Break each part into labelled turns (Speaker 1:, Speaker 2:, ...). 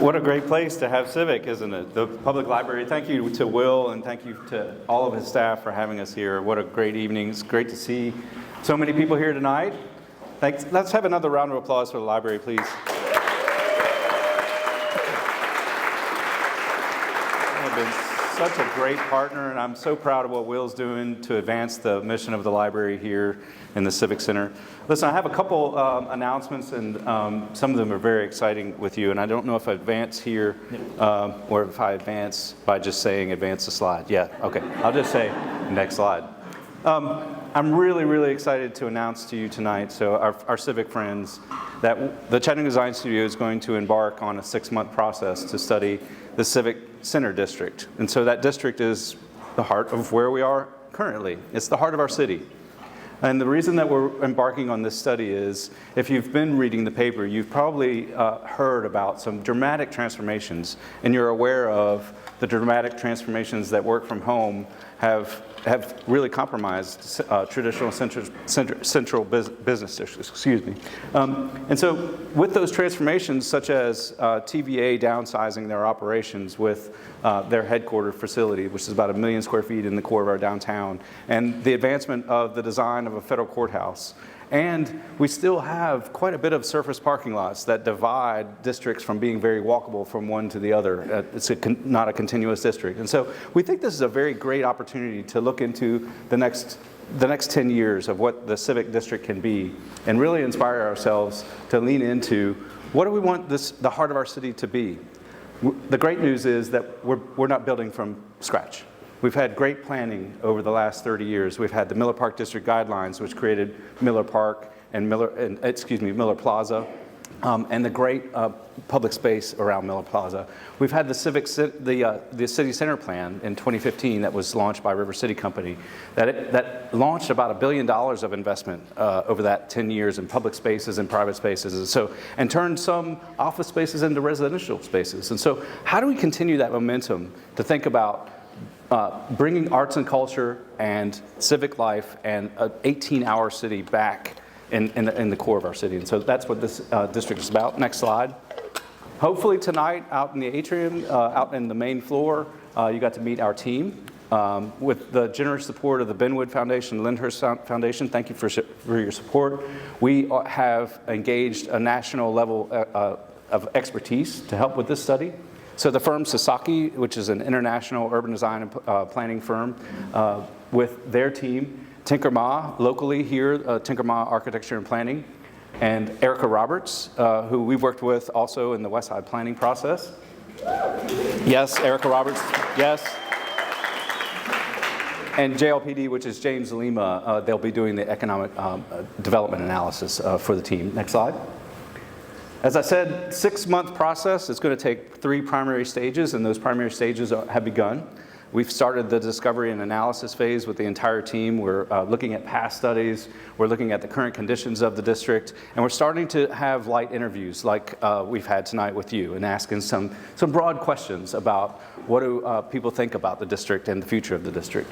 Speaker 1: What a great place to have CIVIQ, isn't it? The public library. Thank you to Will and thank you to all of his staff for having us here. What a great evening. It's great to see so many people here tonight. Thanks. Let's have another round of applause for the library, please. They've been such a great partner, and I'm so proud of what Will's doing to advance the mission of the library here in the Civic Center. Listen, I have a couple announcements, and some of them are very exciting with you, and I don't know if I advance here or if I advance by just saying advance the slide. Yeah, okay, I'll just say next slide. I'm really, really excited to announce to you tonight, so our civic friends, that the Chattanooga Design Studio is going to embark on a 6-month process to study the Civic Center District. And so that district is the heart of where we are currently. It's the heart of our city. And the reason that we're embarking on this study is, if you've been reading the paper, you've probably heard about some dramatic transformations, and you're aware of the dramatic transformations that work from home have really compromised traditional central business districts, excuse me. And so with those transformations, such as TVA downsizing their operations with their headquarter facility, which is about 1 million square feet in the core of our downtown, and the advancement of the design of a federal courthouse. And we still have quite a bit of surface parking lots that divide districts from being very walkable from one to the other. It's not a continuous district. And so we think this is a very great opportunity to look into the next 10 years of what the civic district can be, and really inspire ourselves to lean into what do we want the heart of our city to be. The great news is that we're not building from scratch. We've had great planning over the last 30 years. We've had the Miller Park District Guidelines, which created Miller Park and Miller Plaza, and the great public space around Miller Plaza. We've had the City Center Plan in 2015 that was launched by River City Company, that launched about $1 billion of investment over that 10 years in public spaces and private spaces, and turned some office spaces into residential spaces. And so how do we continue that momentum to think about bringing arts and culture and civic life and an 18-hour city back in the core of our city? And so that's what this district is about. Next slide. Hopefully tonight, out in the atrium, out in the main floor, you got to meet our team. With the generous support of the Benwood Foundation, Lyndhurst Foundation, thank you for your support. We have engaged a national level of expertise to help with this study. So the firm Sasaki, which is an international urban design and planning firm, with their team, Tinker Ma, locally here, Tinker Ma Architecture and Planning, and Erica Roberts, who we've worked with also in the West Side planning process. Yes, Erica Roberts, yes. And JLPD, which is James Lima, they'll be doing the economic development analysis for the team. Next slide. As I said, 6-month process. It's going to take 3 primary stages, and those primary stages have begun. We've started the discovery and analysis phase with the entire team. We're looking at past studies. We're looking at the current conditions of the district, and we're starting to have light interviews like we've had tonight with you, and asking some broad questions about what do people think about the district and the future of the district.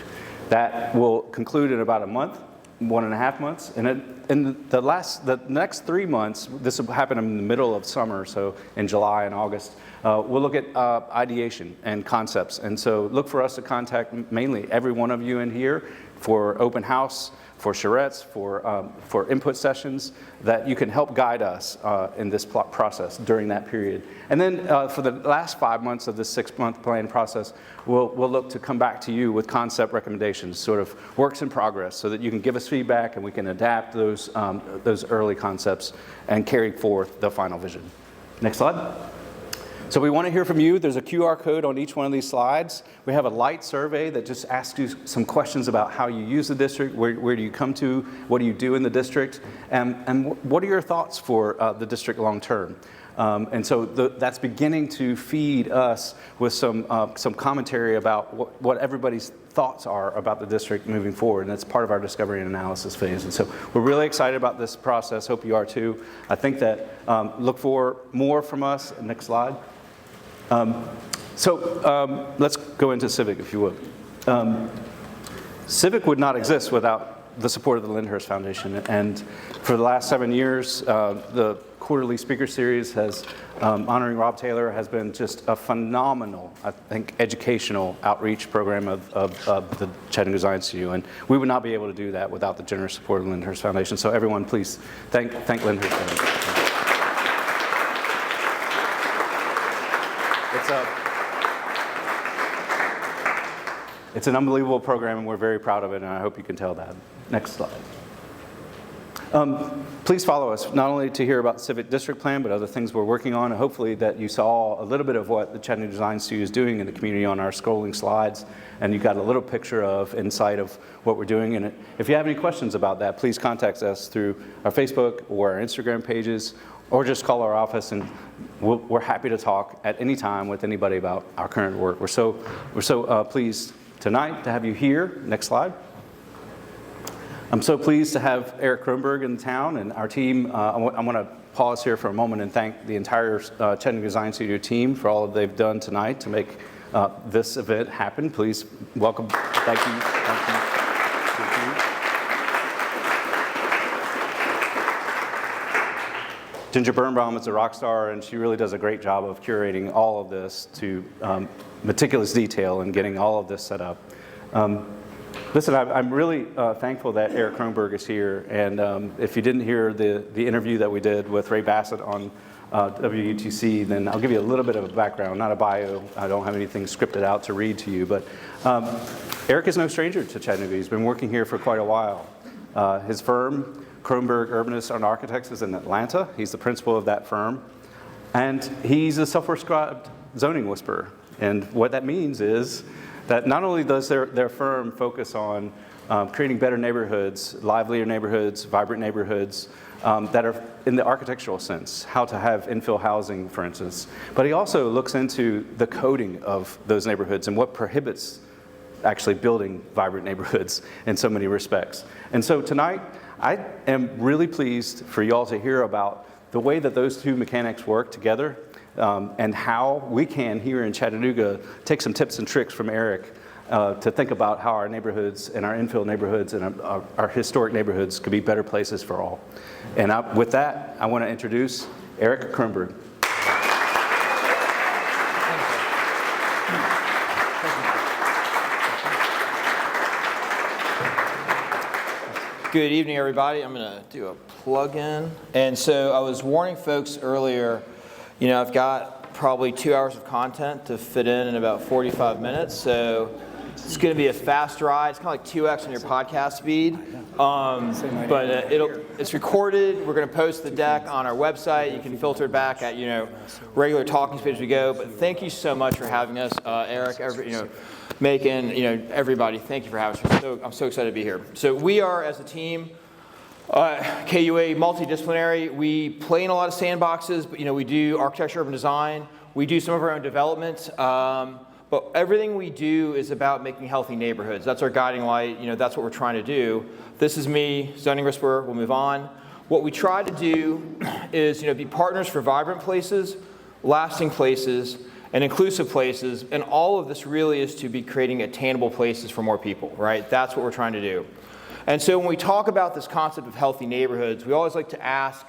Speaker 1: That will conclude in about a month. 1.5 months, and in the next 3 months, this will happen in the middle of summer, so in July and August, we'll look at ideation and concepts. And so look for us to contact mainly every one of you in here for open house, for charrettes, for input sessions, that you can help guide us in this process during that period. And then for the last 5 months of this 6-month plan process, we'll look to come back to you with concept recommendations, sort of works in progress, so that you can give us feedback and we can adapt those early concepts and carry forth the final vision. Next slide. So we want to hear from you. There's a QR code on each one of these slides. We have a light survey that just asks you some questions about how you use the district, where do you come to, what do you do in the district, and what are your thoughts for the district long term. And so that's beginning to feed us with some commentary about what everybody's thoughts are about the district moving forward, and that's part of our discovery and analysis phase. And so we're really excited about this process. Hope you are too. I think that look for more from us. Next slide. Let's go into CIVIQ, if you would. CIVIQ would not exist without the support of the Lyndhurst Foundation. And for the last 7 years, the quarterly speaker series has, honoring Rob Taylor, has been just a phenomenal, I think, educational outreach program of the Chattanooga Design Studio. And we would not be able to do that without the generous support of the Lyndhurst Foundation. So everyone, please thank Lyndhurst. It's an unbelievable program, and we're very proud of it, and I hope you can tell that. Next slide. Please follow us, not only to hear about the Civic District Plan, but other things we're working on, and hopefully that you saw a little bit of what the Chattanooga Design Studio is doing in the community on our scrolling slides, and you got a little picture of, insight of what we're doing. And if you have any questions about that, please contact us through our Facebook or our Instagram pages, or just call our office, and we're happy to talk at any time with anybody about our current work. We're so pleased tonight to have you here. Next slide. I'm so pleased to have Eric Kronberg in town and our team. I want to pause here for a moment and thank the entire Chattanooga Design Studio team for all that they've done tonight to make this event happen. Please welcome. Thank you. Thank you. Ginger Birnbaum is a rock star, and she really does a great job of curating all of this to meticulous detail and getting all of this set up. Listen, I'm really thankful that Eric Kronberg is here, and if you didn't hear the interview that we did with Ray Bassett on WUTC, then I'll give you a little bit of a background, not a bio. I don't have anything scripted out to read to you, but Eric is no stranger to Chattanooga. He's been working here for quite a while. His firm, Kronberg Urbanists and Architects, is in Atlanta. He's the principal of that firm, and he's a self-prescribed zoning whisperer. And what that means is that not only does their firm focus on creating better neighborhoods, livelier neighborhoods, vibrant neighborhoods that are in the architectural sense, how to have infill housing, for instance, but he also looks into the coding of those neighborhoods and what prohibits actually building vibrant neighborhoods in so many respects. And so tonight, I am really pleased for you all to hear about the way that those two mechanics work together, and how we can, here in Chattanooga, take some tips and tricks from Eric to think about how our neighborhoods and our infill neighborhoods and our historic neighborhoods could be better places for all. And with that, I want to introduce Eric Kronberg.
Speaker 2: Good evening, everybody. I'm going to do a plug-in. And so I was warning folks earlier, you know, I've got probably 2 hours of content to fit in about 45 minutes. So it's going to be a fast ride. It's kind of like 2x on your podcast speed. But it's recorded. We're going to post the deck on our website. You can filter it back at, you know, regular talking speed as we go. But thank you so much for having us, Eric, Macon, everybody. Thank you for having us. I'm so excited to be here. So we are, as a team, KUA multidisciplinary. We play in a lot of sandboxes, but we do architecture, urban design. We do some of our own development, but everything we do is about making healthy neighborhoods. That's our guiding light. That's what we're trying to do. This is me, zoning whisperer. We'll move on. What we try to do is be partners for vibrant places, lasting places, and inclusive places. And all of this really is to be creating attainable places for more people, right? That's what we're trying to do. And so when we talk about this concept of healthy neighborhoods, we always like to ask,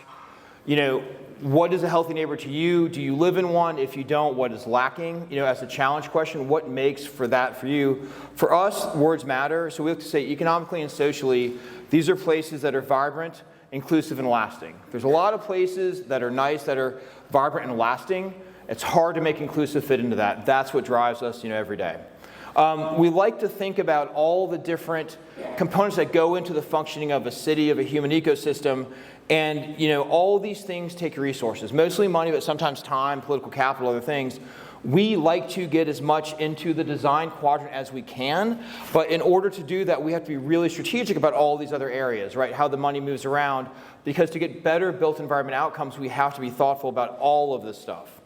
Speaker 2: what is a healthy neighborhood to you? Do you live in one? If you don't, what is lacking? As a challenge question, what makes for that for you? For us, words matter. So we have to say economically and socially, these are places that are vibrant, inclusive, and lasting. There's a lot of places that are nice, that are vibrant and lasting. It's hard to make inclusive fit into that. That's what drives us, every day. We like to think about all the different components that go into the functioning of a city, of a human ecosystem, and all these things take resources, mostly money, but sometimes time, political capital, other things. We like to get as much into the design quadrant as we can, but in order to do that, we have to be really strategic about all these other areas, right? How the money moves around, because to get better built environment outcomes, we have to be thoughtful about all of this stuff.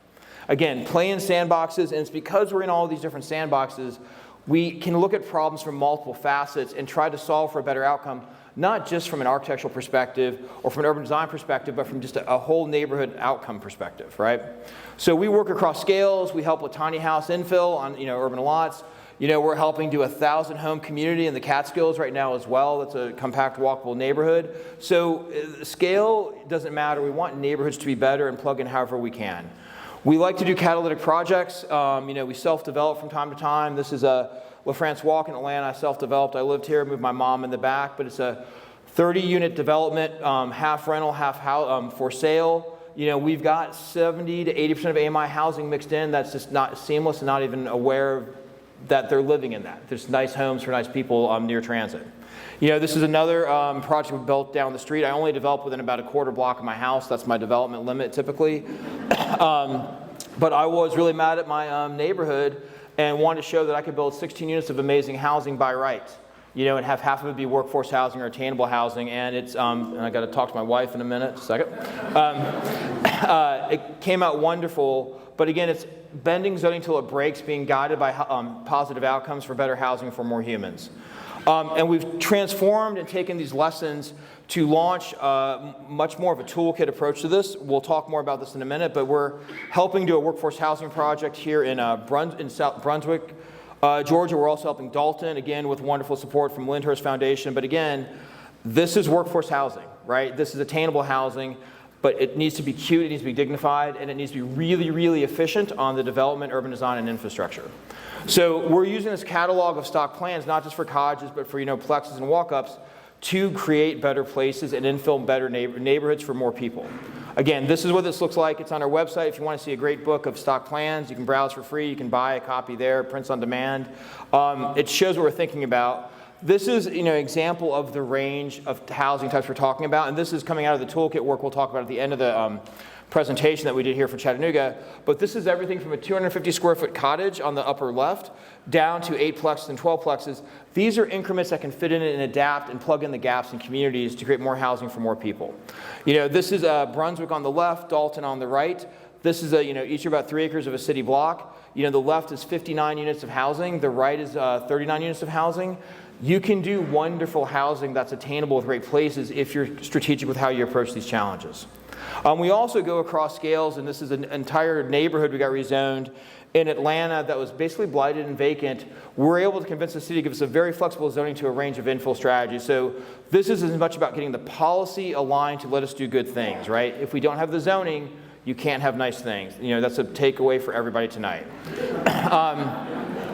Speaker 2: Again, play in sandboxes, and it's because we're in all these different sandboxes, we can look at problems from multiple facets and try to solve for a better outcome, not just from an architectural perspective or from an urban design perspective, but from just a whole neighborhood outcome perspective, right? So we work across scales. We help with tiny house infill on urban lots. We're helping do a 1,000-home community in the Catskills right now as well. That's a compact, walkable neighborhood. So scale doesn't matter. We want neighborhoods to be better and plug in however we can. We like to do catalytic projects. We self-develop from time to time. This is a LaFrance Walk in Atlanta. I self-developed. I lived here, moved my mom in the back, but it's a 30-unit development, half rental, half house, for sale. We've got 70 to 80% of AMI housing mixed in. That's just not seamless and not even aware that they're living in that. There's nice homes for nice people near transit. This is another project we built down the street. I only develop within about a quarter block of my house. That's my development limit typically. But I was really mad at my neighborhood and wanted to show that I could build 16 units of amazing housing by right. And have half of it be workforce housing or attainable housing. And it's, and I got to talk to my wife in a minute, a second. It came out wonderful, but again, it's bending zoning till it breaks, being guided by positive outcomes for better housing for more humans. And we've transformed and taken these lessons to launch much more of a toolkit approach to this. We'll talk more about this in a minute, but we're helping do a workforce housing project here in South Brunswick, Georgia. We're also helping Dalton, again, with wonderful support from Lyndhurst Foundation. But again, this is workforce housing, right? This is attainable housing, but it needs to be cute, it needs to be dignified, and it needs to be really, really efficient on the development, urban design, and infrastructure. So we're using this catalog of stock plans, not just for cottages, but for plexes and walk-ups, to create better places and infill better neighborhoods for more people. Again, this is what this looks like. It's on our website. If you want to see a great book of stock plans, you can browse for free. You can buy a copy there, prints on demand. It shows what we're thinking about. This is an example of the range of housing types we're talking about, and this is coming out of the toolkit work we'll talk about at the end of the presentation that we did here for Chattanooga. But this is everything from a 250 square foot cottage on the upper left down to 8 plexes and 12 plexes. These are increments that can fit in and adapt and plug in the gaps in communities to create more housing for more people. This is Brunswick on the left, Dalton on the right. This is each are about 3 acres of a city block. The left is 59 units of housing. The right is 39 units of housing. You can do wonderful housing that's attainable with great places if you're strategic with how you approach these challenges. We also go across scales, and this is an entire neighborhood we got rezoned in Atlanta that was basically blighted and vacant. We're able to convince the city to give us a very flexible zoning to a range of infill strategies. So this is as much about getting the policy aligned to let us do good things, right? If we don't have the zoning, you can't have nice things. That's a takeaway for everybody tonight.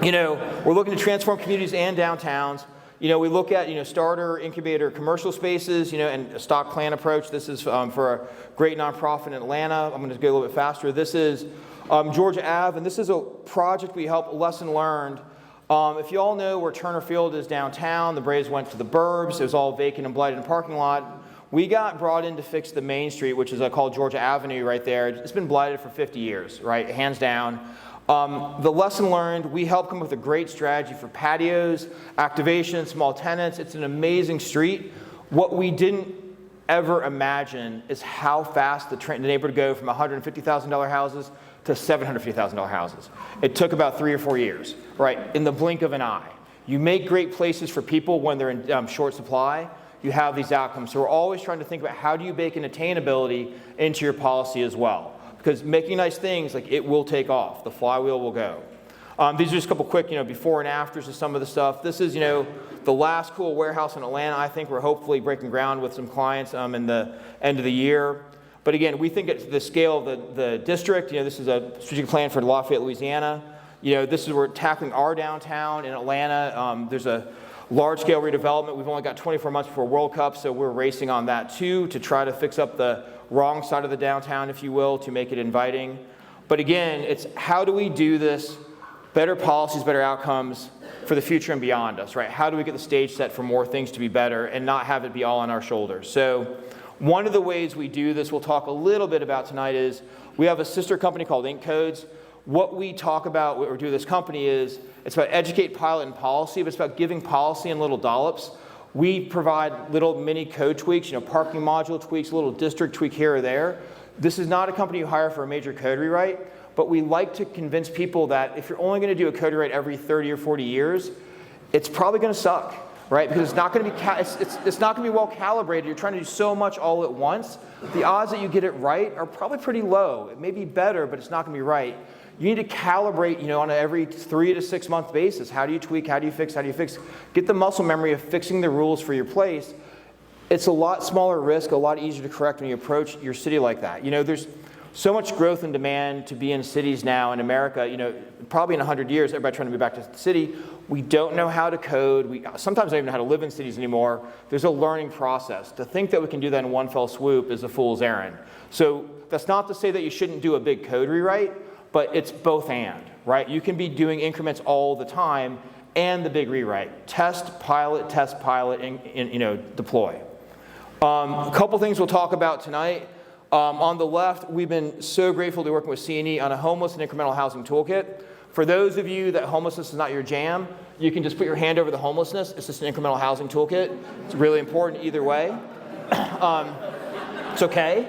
Speaker 2: We're looking to transform communities and downtowns. We look at, starter, incubator, commercial spaces, and a stock plan approach. This is for a great nonprofit in Atlanta. I'm going to go a little bit faster. This is Georgia Ave, and this is a project we help lesson learned. If you all know where Turner Field is downtown, the Braves went to the burbs. It was all vacant and blighted in the parking lot. We got brought in to fix the main street, which is called Georgia Avenue right there. It's been blighted for 50 years, right? Hands down. The lesson learned, we helped come up with a great strategy for patios, activation, small tenants. It's an amazing street. What we didn't ever imagine is how fast the neighborhood would go from $150,000 houses to $750,000 houses. It took about 3 or 4 years, right? In the blink of an eye. You make great places for people when they're in short supply. You have these outcomes. So we're always trying to think about how do you bake in attainability into your policy as well. Because making nice things, it will take off. The flywheel will go. These are just a couple quick, before and afters of some of the stuff. This is, the last cool warehouse in Atlanta. I think we're hopefully breaking ground with some clients in the end of the year. But again, we think at the scale of the district, this is a strategic plan for Lafayette, Louisiana. This is we're tackling our downtown in Atlanta. There's a large-scale redevelopment. We've only got 24 months before World Cup, so we're racing on that too to try to fix up the wrong side of the downtown, if you will, to make it inviting. But again, it's how do we do this, better policies, better outcomes for the future and beyond us, right? How do we get the stage set for more things to be better and not have it be all on our shoulders? So one of the ways we do this, we'll talk a little bit about tonight, is we have a sister company called Ink Codes. What we talk about, what we do with this company is, it's about educate, pilot, and policy, but it's about giving policy in little dollops. We provide little mini code tweaks, parking module tweaks, a little district tweak here or there. This is not a company you hire for a major code rewrite, but we like to convince people that if you're only going to do a code rewrite every 30 or 40 years, it's probably going to suck, right? Because it's not going to be it's not going to be well calibrated. You're trying to do so much all at once. The odds that you get it right are probably pretty low. It may be better, but it's not going to be right. you need to calibrate, on an every 3 to 6 month basis. How do you tweak? How do you fix? How do you fix? Get the muscle memory of fixing the rules for your place. It's a lot smaller risk, a lot easier to correct when you approach your city like that. There's so much growth and demand to be in cities now in America. Probably in 100 years, everybody trying to move back to the city. We don't know how to code. We sometimes don't even know how to live in cities anymore. There's a learning process. To think that we can do that in one fell swoop is a fool's errand. So that's not to say that you shouldn't do a big code rewrite, but it's both and, right? You can be doing increments all the time and the big rewrite. Test, pilot, and deploy. A couple things we'll talk about tonight. On the left, we've been so grateful to be working with C&E on a homeless and incremental housing toolkit. For those of you that homelessness is not your jam, you can just put your hand over the homelessness. It's just an incremental housing toolkit. It's really important either way. It's okay.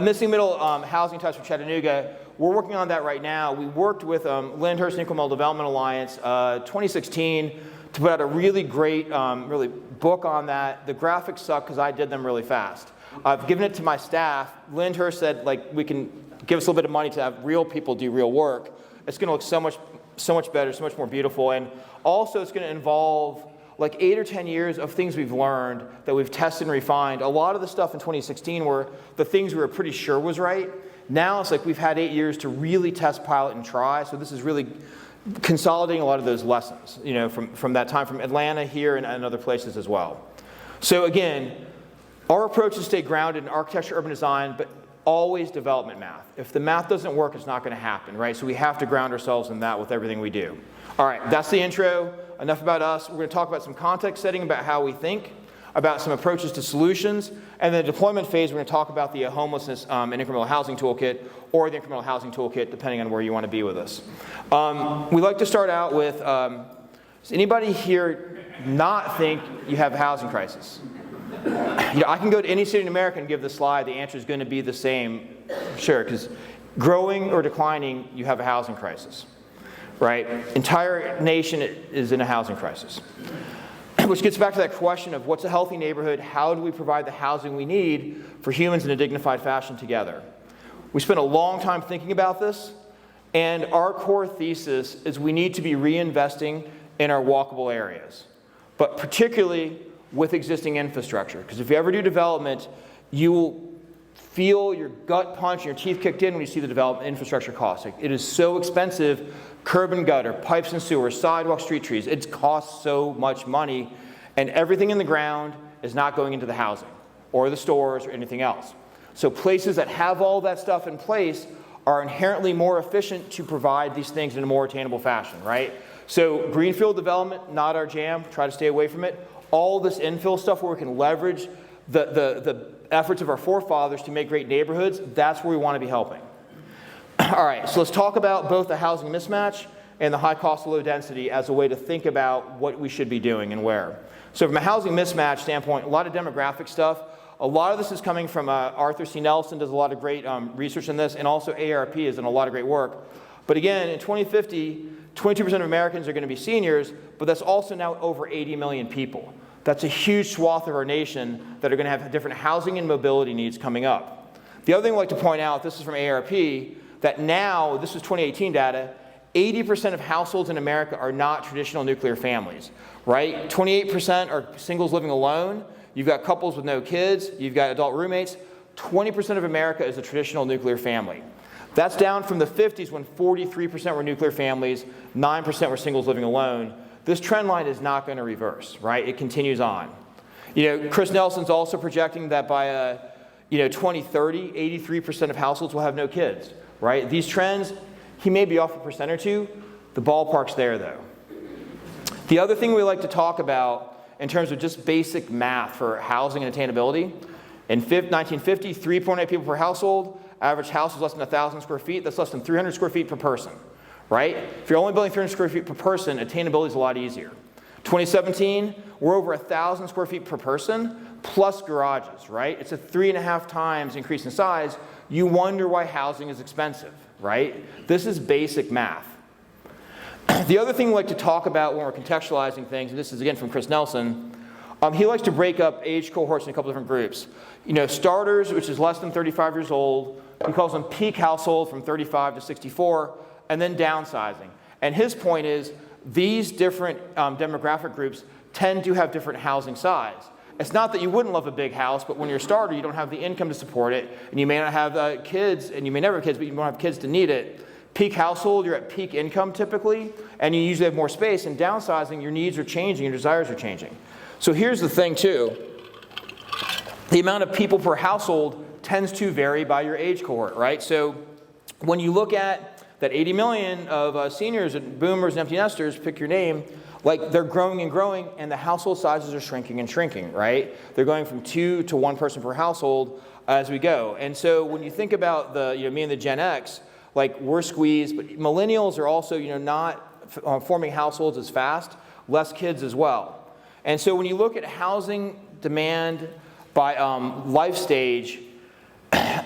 Speaker 2: Missing middle housing types for Chattanooga. We're working on that right now. We worked with Lyndhurst Incremental Development Alliance 2016 to put out a really great really book on that. The graphics suck because I did them really fast. I've given it to my staff. Lyndhurst said, we can give us a little bit of money to have real people do real work. It's going to look so much better, so much more beautiful. And also it's going to involve 8 or 10 years of things we've learned that we've tested and refined. A lot of the stuff in 2016 were the things we were pretty sure was right. Now it's we've had 8 years to really test, pilot, and try. So this is really consolidating a lot of those lessons, from that time, from Atlanta here and other places as well. So again, our approach is to stay grounded in architecture, urban design, but always development math. If the math doesn't work, it's not going to happen, right? So we have to ground ourselves in that with everything we do. All right, that's the intro. Enough about us. We're going to talk about some context setting about how we think, about some approaches to solutions, and then the deployment phase, we're going to talk about the homelessness and incremental housing toolkit, or the incremental housing toolkit, depending on where you want to be with us. We like to start out with, does anybody here not think you have a housing crisis? I can go to any city in America and give the slide. The answer is going to be the same. Sure, because growing or declining, you have a housing crisis, right? Entire nation is in a housing crisis. Which gets back to that question of what's a healthy neighborhood? How do we provide the housing we need for humans in a dignified fashion together? We spent a long time thinking about this, and our core thesis is we need to be reinvesting in our walkable areas, but particularly with existing infrastructure. Because if you ever do development, you will feel your gut punch and your teeth kicked in when you see the development infrastructure costs. It is so expensive. Curb and gutter, pipes and sewers, sidewalks, street trees. It costs so much money, and everything in the ground is not going into the housing or the stores or anything else. So places that have all that stuff in place are inherently more efficient to provide these things in a more attainable fashion, right? So greenfield development, not our jam. Try to stay away from it. All this infill stuff where we can leverage the efforts of our forefathers to make great neighborhoods, that's where we want to be helping. All right, so let's talk about both the housing mismatch and the high cost, low density as a way to think about what we should be doing and where. So from a housing mismatch standpoint, a lot of demographic stuff. A lot of this is coming from Arthur C. Nelson does a lot of great research in this, and also AARP has done a lot of great work. But again, in 2050, 22% of Americans are going to be seniors, but that's also now over 80 million people. That's a huge swath of our nation that are going to have different housing and mobility needs coming up. The other thing I'd like to point out, this is from AARP, that now, this is 2018 data, 80% of households in America are not traditional nuclear families, right? 28% are singles living alone. You've got couples with no kids. You've got adult roommates. 20% of America is a traditional nuclear family. That's down from the 50s when 43% were nuclear families, 9% were singles living alone. This trend line is not going to reverse, right? It continues on. Chris Nelson's also projecting that by 2030, 83% of households will have no kids, right? These trends, he may be off a percent or two. The ballpark's there, though. The other thing we like to talk about in terms of just basic math for housing and attainability, in 1950, 3.8 people per household. Average house is less than 1,000 square feet. That's less than 300 square feet per person, right? If you're only building 300 square feet per person, attainability is a lot easier. 2017, we're over 1,000 square feet per person, plus garages, right? It's a 3.5 times increase in size. You wonder why housing is expensive, right? This is basic math. The other thing we like to talk about when we're contextualizing things, and this is again from Chris Nelson, he likes to break up age cohorts in a couple different groups. Starters, which is less than 35 years old. He calls them peak household from 35 to 64. and then downsizing. And his point is these different demographic groups tend to have different housing size. It's not that you wouldn't love a big house, but when you're a starter, you don't have the income to support it, and you may not have kids, and you may never have kids, but you won't have kids to need it. Peak household, you're at peak income typically, and you usually have more space, and downsizing, your needs are changing, your desires are changing. So here's the thing too, the amount of people per household tends to vary by your age cohort, right? So when you look at that 80 million of seniors and boomers and empty nesters, pick your name, like they're growing and growing, and the household sizes are shrinking and shrinking, right? They're going from 2 to 1 person per household as we go. And so when you think about me and the Gen X, like we're squeezed, but millennials are also, not forming households as fast, less kids as well. And so when you look at housing demand by life stage,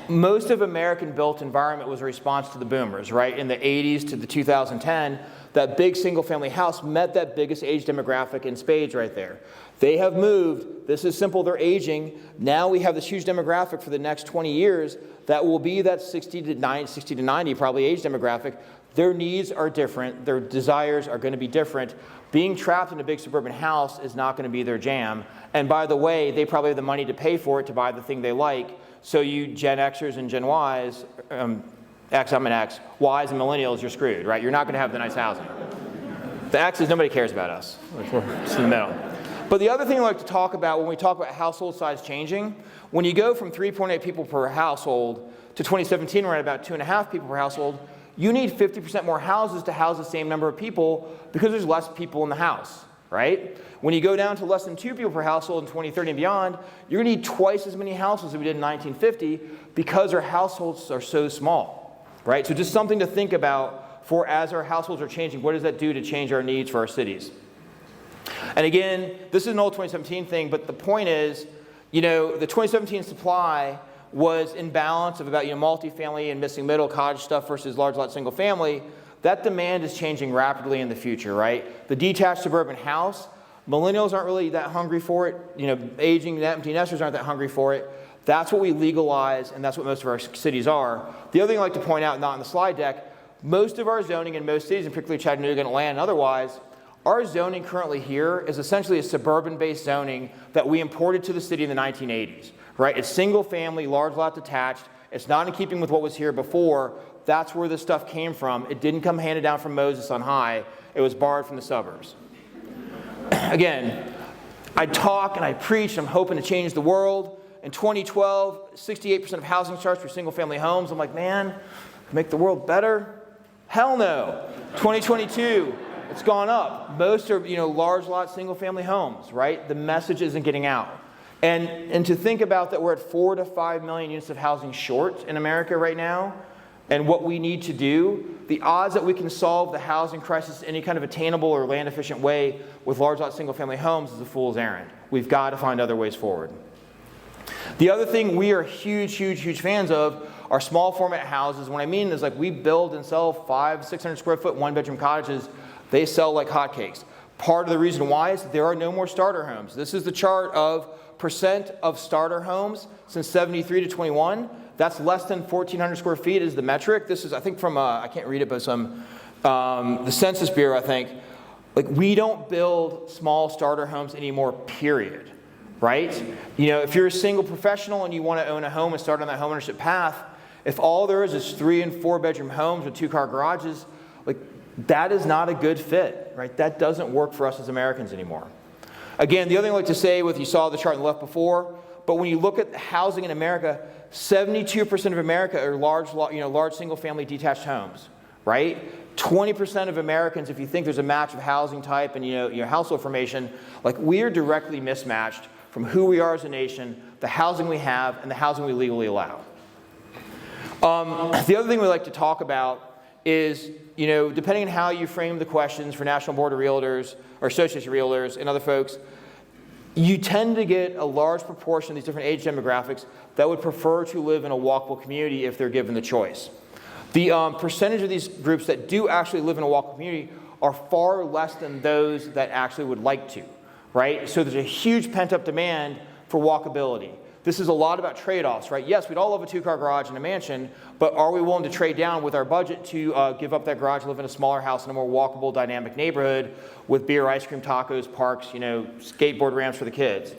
Speaker 2: most of American built environment was a response to the boomers, right? In the 80s to the 2010, that big single family house met that biggest age demographic in spades right there. They have moved, this is simple, they're aging. Now we have this huge demographic for the next 20 years that will be that 60 to 90 probably age demographic. Their needs are different, their desires are going to be different. Being trapped in a big suburban house is not going to be their jam. And by the way, they probably have the money to pay for it, to buy the thing they like. So you Gen Xers and Gen Ys, X, I'm an X, Ys and millennials, you're screwed, right? You're not going to have the nice housing. The X's, nobody cares about us. We're just in the middle. But the other thing I like to talk about when we talk about household size changing, when you go from 3.8 people per household to 2017, we're at about 2.5 people per household, you need 50% more houses to house the same number of people because there's less people in the house, right? When you go down to less than 2 people per household in 2030 and beyond, you're going to need twice as many houses as we did in 1950 because our households are so small, right? So just something to think about for as our households are changing, what does that do to change our needs for our cities? And again, this is an old 2017 thing, but the point is, the 2017 supply was in balance of about multifamily and missing middle cottage stuff versus large lot single family. That demand is changing rapidly in the future, right? The detached suburban house, millennials aren't really that hungry for it. Aging empty nesters aren't that hungry for it. That's what we legalize, and that's what most of our cities are. The other thing I'd like to point out, not in the slide deck, most of our zoning in most cities, and particularly Chattanooga and Atlanta and otherwise, our zoning currently here is essentially a suburban-based zoning that we imported to the city in the 1980s, right? It's single family, large lot detached. It's not in keeping with what was here before. That's where this stuff came from. It didn't come handed down from Moses on high. It was borrowed from the suburbs. Again, I talk and I preach, I'm hoping to change the world. In 2012, 68% of housing starts were single family homes. I'm like, man, make the world better? Hell no. 2022, it's gone up. Most are, large lot single family homes, right? The message isn't getting out. And to think about that we're at 4 to 5 million units of housing short in America right now, and what we need to do, the odds that we can solve the housing crisis in any kind of attainable or land efficient way with large lot single family homes is a fool's errand. We've got to find other ways forward. The other thing we are huge fans of are small format houses. What I mean is we build and sell 500-600 square foot 1-bedroom cottages. They sell like hotcakes. Part of the reason why is there are no more starter homes. This is the chart of percent of starter homes since 73 to 21. That's less than 1,400 square feet is the metric. This is, I think, from, I can't read it, but the Census Bureau, I think. We don't build small starter homes anymore, period, right? If you're a single professional and you want to own a home and start on that homeownership path, if all there is 3 and 4 bedroom homes with 2-car garages, that is not a good fit, right? That doesn't work for us as Americans anymore. Again, the other thing I'd like to say you saw the chart on the left before, but when you look at housing in America, 72% of America are large single-family detached homes, right? 20% of Americans, if you think there's a match of housing type and household formation, we are directly mismatched from who we are as a nation, the housing we have, and the housing we legally allow. The other thing we like to talk about is, depending on how you frame the questions for National Board of Realtors or Association of Realtors and other folks, you tend to get a large proportion of these different age demographics that would prefer to live in a walkable community if they're given the choice. The percentage of these groups that do actually live in a walkable community are far less than those that actually would like to, right? So there's a huge pent-up demand for walkability. this is a lot about trade-offs, right? Yes, we'd all love a 2-car garage and a mansion, but are we willing to trade down with our budget to give up that garage, live in a smaller house in a more walkable, dynamic neighborhood with beer, ice cream, tacos, parks, skateboard ramps for the kids?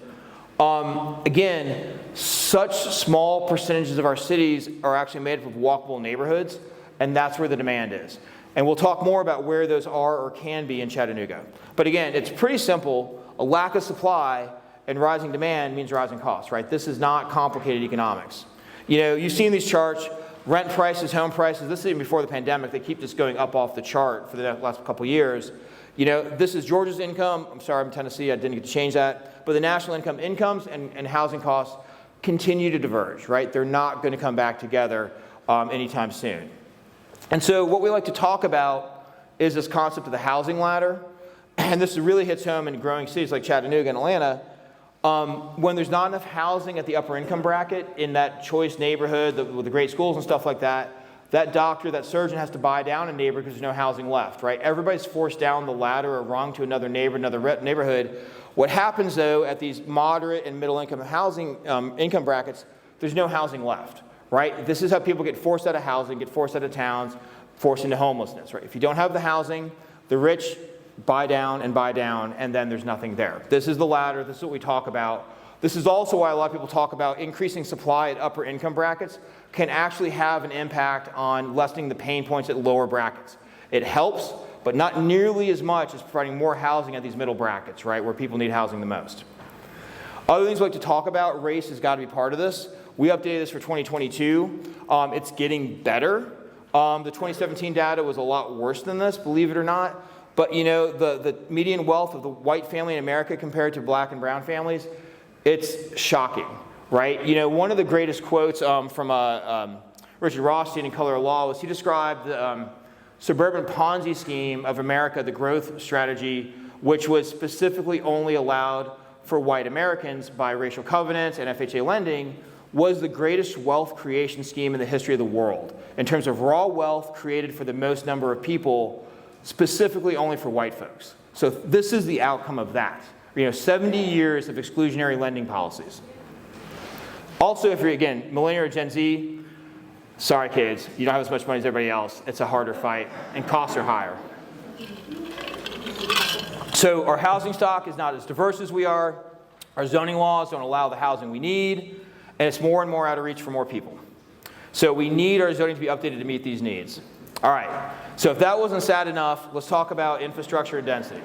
Speaker 2: Again, such small percentages of our cities are actually made up of walkable neighborhoods, and that's where the demand is. And we'll talk more about where those are or can be in Chattanooga. But again, it's pretty simple. A lack of supply and rising demand means rising costs, right? This is not complicated economics. You've seen these charts, rent prices, home prices. This is even before the pandemic. They keep just going up off the chart for the last couple of years. This is Georgia's income. I'm sorry, I'm in Tennessee. I didn't get to change that. But the national incomes and housing costs continue to diverge, right? They're not going to come back together anytime soon. And so what we like to talk about is this concept of the housing ladder. And this really hits home in growing cities like Chattanooga and Atlanta. When there's not enough housing at the upper income bracket in that choice neighborhood with the great schools and stuff like that, that doctor, that surgeon has to buy down a neighborhood because there's no housing left, right? Everybody's forced down the ladder or rung to another neighborhood. What happens, though, at these moderate and middle income housing income brackets, there's no housing left, right? This is how people get forced out of housing, get forced out of towns, forced into homelessness, right? If you don't have the housing, the rich buy down, and then there's nothing there. This is the ladder. This is what we talk about. This is also why a lot of people talk about increasing supply at upper income brackets can actually have an impact on lessening the pain points at lower brackets. It helps, but not nearly as much as providing more housing at these middle brackets, right, where people need housing the most. Other things we like to talk about, race has got to be part of this. We updated this for 2022. It's getting better. The 2017 data was a lot worse than this, believe it or not. But the median wealth of the white family in America compared to black and brown families, it's shocking, right? One of the greatest quotes from Richard Rothstein in Color of Law was he described the suburban Ponzi scheme of America, the growth strategy, which was specifically only allowed for white Americans by racial covenants and FHA lending, was the greatest wealth creation scheme in the history of the world in terms of raw wealth created for the most number of people, specifically only for white folks. So this is the outcome of that. 70 years of exclusionary lending policies. Also, if you're, again, millennial or Gen Z, sorry kids, you don't have as much money as everybody else. It's a harder fight, and costs are higher. So our housing stock is not as diverse as we are. Our zoning laws don't allow the housing we need, and it's more and more out of reach for more people. So we need our zoning to be updated to meet these needs. All right, so if that wasn't sad enough, let's talk about infrastructure and density.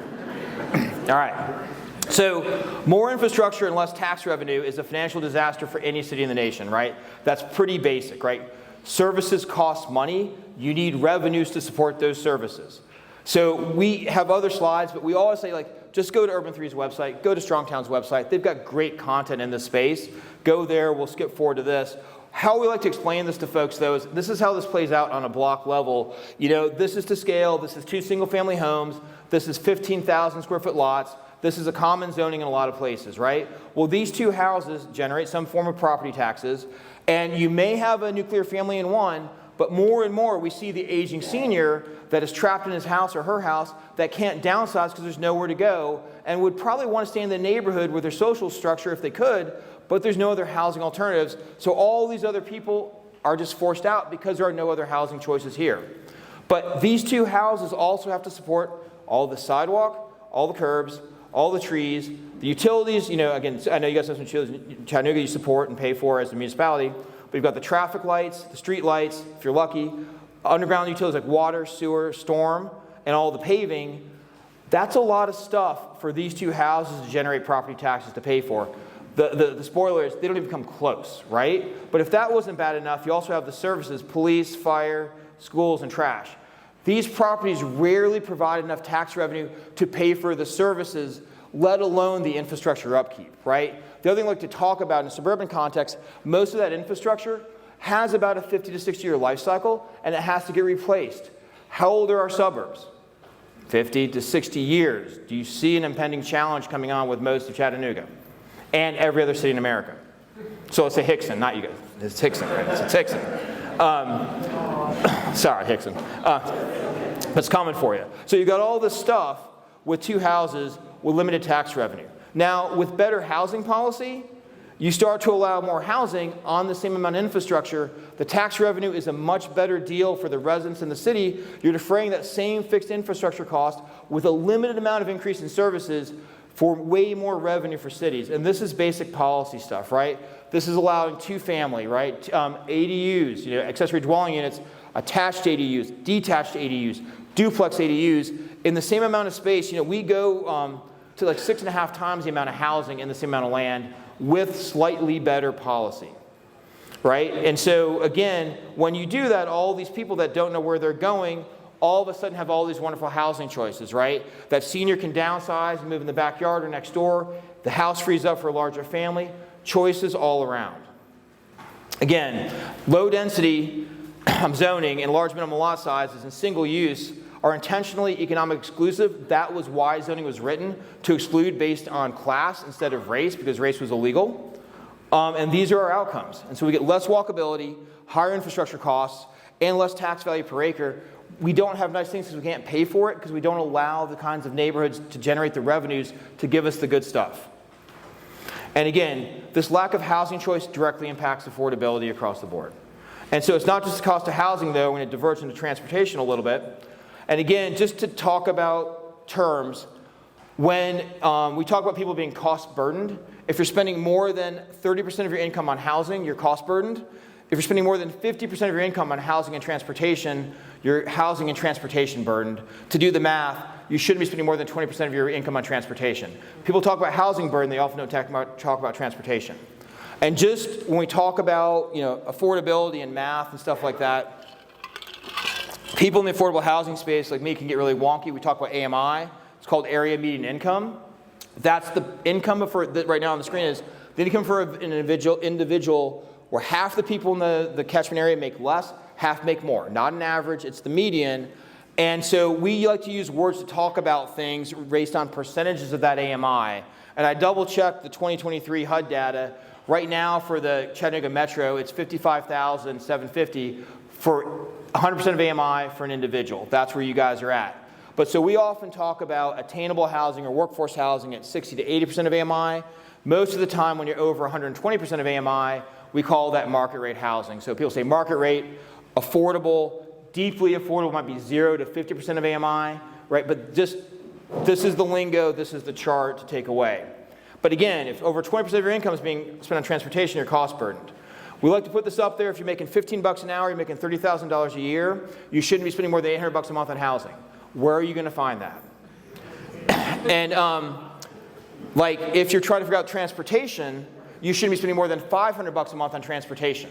Speaker 2: All right, so more infrastructure and less tax revenue is a financial disaster for any city in the nation, right? That's pretty basic, right? Services cost money. You need revenues to support those services. So we have other slides, but we always say, just go to Urban 3's website, go to Strongtown's website. They've got great content in this space. Go there. We'll skip forward to this. How we like to explain this to folks, though, is this is how this plays out on a block level. This is to scale. This is 2 single-family homes. This is 15,000 square foot lots. This is a common zoning in a lot of places, right? Well, these 2 houses generate some form of property taxes, and you may have a nuclear family in one, but more and more we see the aging senior that is trapped in his house or her house that can't downsize because there's nowhere to go and would probably want to stay in the neighborhood with their social structure if they could, but there's no other housing alternatives. So all these other people are just forced out because there are no other housing choices here. But these 2 houses also have to support all the sidewalk, all the curbs, all the trees, the utilities. Again, I know you guys have some utilities in Chattanooga you support and pay for as a municipality. But you've got the traffic lights, the street lights, if you're lucky, underground utilities like water, sewer, storm, and all the paving. That's a lot of stuff for these 2 houses to generate property taxes to pay for. The spoilers, they don't even come close, right? But if that wasn't bad enough, you also have the services, police, fire, schools, and trash. These properties rarely provide enough tax revenue to pay for the services, let alone the infrastructure upkeep, right? The other thing I like to talk about in a suburban context, most of that infrastructure has about a 50 to 60 year life cycle, and it has to get replaced. How old are our suburbs? 50 to 60 years. Do you see an impending challenge coming on with most of Chattanooga and every other city in America? So let's say Hickson, not you guys. It's Hickson, right? It's Hickson. Sorry, Hickson. That's common for you. So you've got all this stuff with 2 houses with limited tax revenue. Now, with better housing policy, you start to allow more housing on the same amount of infrastructure, the tax revenue is a much better deal for the residents in the city. You're defraying that same fixed infrastructure cost with a limited amount of increase in services for way more revenue for cities. And this is basic policy stuff, right? This is allowing two-family, right? ADUs, accessory dwelling units, attached ADUs, detached ADUs, duplex ADUs. In the same amount of space, we go to like 6.5 times the amount of housing in the same amount of land with slightly better policy, right? And so again, when you do that, all these people that don't know where they're going all of a sudden have all these wonderful housing choices, right? That senior can downsize and move in the backyard or next door. The house frees up for a larger family. Choices all around. Again, low density zoning and large minimum lot sizes and single use are intentionally economic exclusive. That was why zoning was written, to exclude based on class instead of race, because race was illegal. And these are our outcomes. And so we get less walkability, higher infrastructure costs, and less tax value per acre. We don't have nice things because we can't pay for it, because we don't allow the kinds of neighborhoods to generate the revenues to give us the good stuff. And again, this lack of housing choice directly impacts affordability across the board. And so it's not just the cost of housing, though, when it diverges into transportation a little bit. And again, just to talk about terms, when we talk about people being cost burdened, if you're spending more than 30% of your income on housing, you're cost burdened. If you're spending more than 50% of your income on housing and transportation, you're housing and transportation burdened. To do the math, you shouldn't be spending more than 20% of your income on transportation. People talk about housing burden, they often don't talk about transportation. And just when we talk about affordability and math and stuff like that, people in the affordable housing space like me can get really wonky. We talk about AMI. It's called area median income. That's the income for right now on the screen is the income for an individual where half the people in the catchment area make less, half make more. Not an average, it's the median. And so we like to use words to talk about things based on percentages of that AMI. And I double checked the 2023 HUD data. Right now for the Chattanooga Metro, it's $55,750 for 100% of AMI for an individual. That's where you guys are at. But so we often talk about attainable housing or workforce housing at 60 to 80% of AMI. Most of the time when you're over 120% of AMI, we call that market rate housing. So people say market rate, affordable, deeply affordable might be 0 to 50% of AMI, right? But just this is the lingo, this is the chart to take away. But again, if over 20% of your income is being spent on transportation, you're cost burdened. We like to put this up there. If you're making $15 an hour, you're making $30,000 a year, you shouldn't be spending more than $800 a month on housing. Where are you going to find that? And like if you're trying to figure out transportation, you shouldn't be spending more than $500 a month on transportation,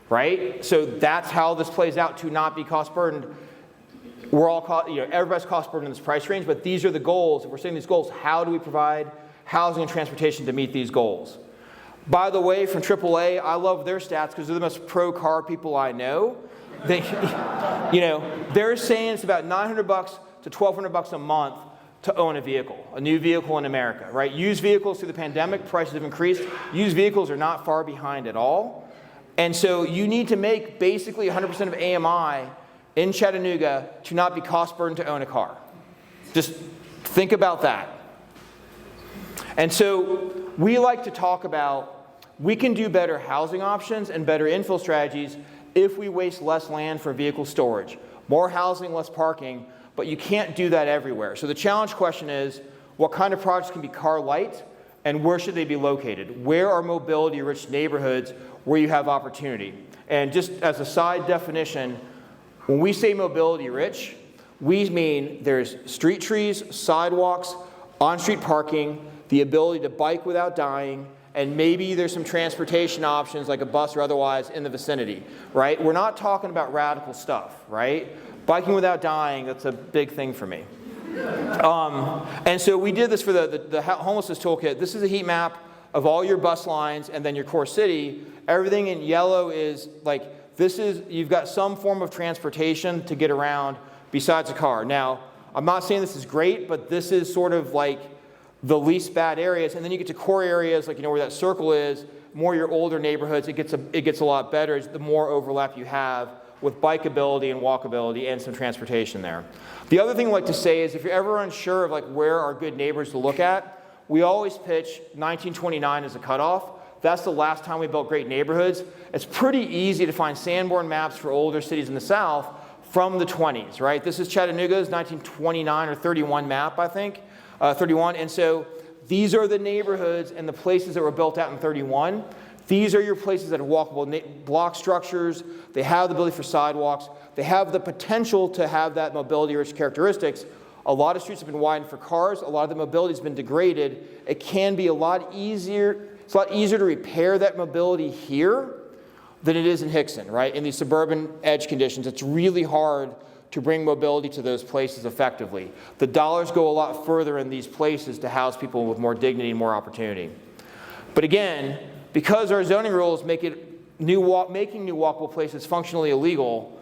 Speaker 2: right? So that's how this plays out to not be cost burdened. We're all, everybody's cost burdened in this price range, but these are the goals. If we're setting these goals, how do we provide housing and transportation to meet these goals? By the way, from AAA, I love their stats because they're the most pro-car people I know. They, they're saying it's about $900 to $1,200 a month to own a vehicle, a new vehicle in America, right? Used vehicles through the pandemic, prices have increased. Used vehicles are not far behind at all. And so you need to make basically 100% of AMI in Chattanooga to not be cost burdened to own a car. Just think about that. And so we like to talk about we can do better housing options and better infill strategies if we waste less land for vehicle storage. More housing, less parking, but you can't do that everywhere. So the challenge question is, what kind of projects can be car light and where should they be located? Where are mobility-rich neighborhoods where you have opportunity? And just as a side definition, when we say mobility-rich, we mean there's street trees, sidewalks, on-street parking, the ability to bike without dying, and maybe there's some transportation options like a bus or otherwise in the vicinity, right? We're not talking about radical stuff, right? Biking without dying, that's a big thing for me. And so we did this for the homelessness toolkit. This is a heat map of all your bus lines and then your core city. Everything in yellow is like, this is, you've got some form of transportation to get around besides a car. Now, I'm not saying this is great, but this is sort of like the least bad areas. And then you get to core areas, like where that circle is, more your older neighborhoods, it gets a lot better the more overlap you have with bikeability and walkability and some transportation there. The other thing I like to say is if you're ever unsure of where are good neighbors to look at, we always pitch 1929 as a cutoff. that's the last time we built great neighborhoods. It's pretty easy to find Sanborn maps for older cities in the South from the 20s, right? This is Chattanooga's 1929 or 31 map, I think, 31. And so these are the neighborhoods and the places that were built out in 31. These are your places that have walkable block structures. They have the ability for sidewalks. They have the potential to have that mobility-rich characteristics. A lot of streets have been widened for cars. A lot of the mobility has been degraded. It can be a lot easier. It's a lot easier to repair that mobility here than it is in Hickson, right? In these suburban edge conditions, it's really hard to bring mobility to those places effectively. The dollars go a lot further in these places to house people with more dignity and more opportunity. But again, because our zoning rules make it making new walkable places functionally illegal,